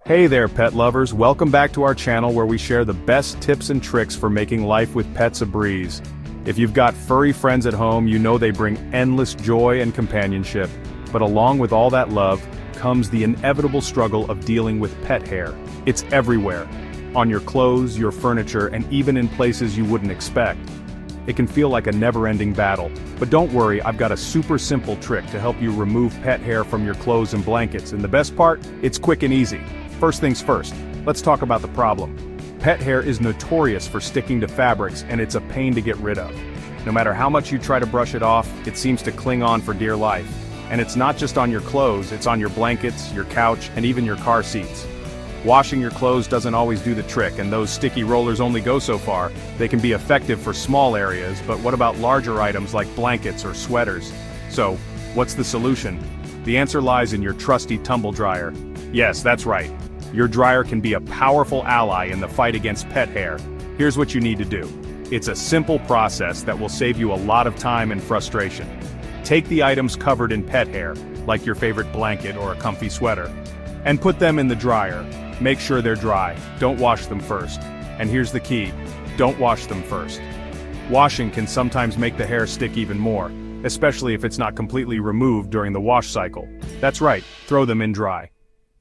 Hey there pet lovers, welcome back to our channel where we share the best tips and tricks for making life with pets a breeze. If you've got furry friends at home, you know they bring endless joy and companionship, but along with all that love, comes the inevitable struggle of dealing with pet hair. It's everywhere, on your clothes, your furniture, and even in places you wouldn't expect. It can feel like a never-ending battle, but don't worry, I've got a super simple trick to help you remove pet hair from your clothes and blankets, and the best part, it's quick and easy. First things first, let's talk about the problem. Pet hair is notorious for sticking to fabrics, and it's a pain to get rid of. No matter how much you try to brush it off, it seems to cling on for dear life. And it's not just on your clothes, it's on your blankets, your couch, and even your car seats. Washing your clothes doesn't always do the trick, and those sticky rollers only go so far. They can be effective for small areas, but what about larger items like blankets or sweaters? So, what's the solution? The answer lies in your trusty tumble dryer. Yes, that's right. Your dryer can be a powerful ally in the fight against pet hair. Here's what you need to do. It's a simple process that will save you a lot of time and frustration. Take the items covered in pet hair, like your favorite blanket or a comfy sweater, and put them in the dryer. Make sure they're dry, don't wash them first. And here's the key, don't wash them first. Washing can sometimes make the hair stick even more, especially if it's not completely removed during the wash cycle. That's right, throw them in dry.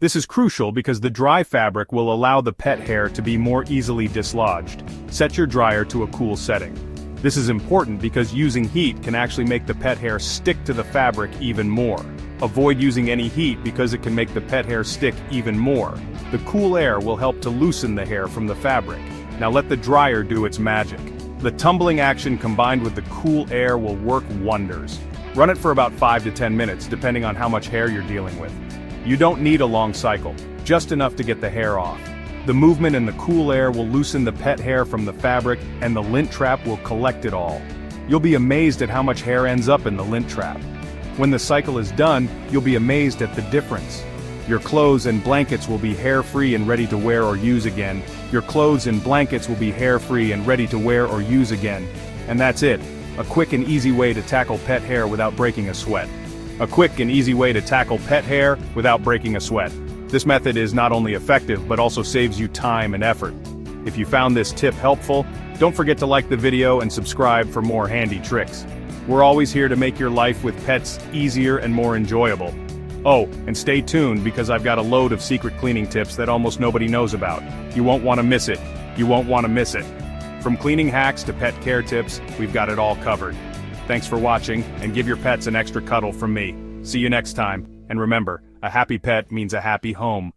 This is crucial because the dry fabric will allow the pet hair to be more easily dislodged. Set your dryer to a cool setting. This is important because using heat can actually make the pet hair stick to the fabric even more. Avoid using any heat because it can make the pet hair stick even more. The cool air will help to loosen the hair from the fabric. Now let the dryer do its magic. The tumbling action combined with the cool air will work wonders. Run it for about 5 to 10 minutes depending on how much hair you're dealing with. You don't need a long cycle, just enough to get the hair off. The movement and the cool air will loosen the pet hair from the fabric, and the lint trap will collect it all. You'll be amazed at how much hair ends up in the lint trap. When the cycle is done, you'll be amazed at the difference. Your clothes and blankets will be hair-free and ready to wear or use again. Your clothes and blankets will be hair-free and ready to wear or use again. And that's it. A quick and easy way to tackle pet hair without breaking a sweat. A quick and easy way to tackle pet hair without breaking a sweat. This method is not only effective but also saves you time and effort. If you found this tip helpful, don't forget to like the video and subscribe for more handy tricks. We're always here to make your life with pets easier and more enjoyable. Oh, and stay tuned because I've got a load of secret cleaning tips that almost nobody knows about. You won't want to miss it. You won't want to miss it. From cleaning hacks to pet care tips, we've got it all covered. Thanks for watching, and give your pets an extra cuddle from me. See you next time, and remember, a happy pet means a happy home.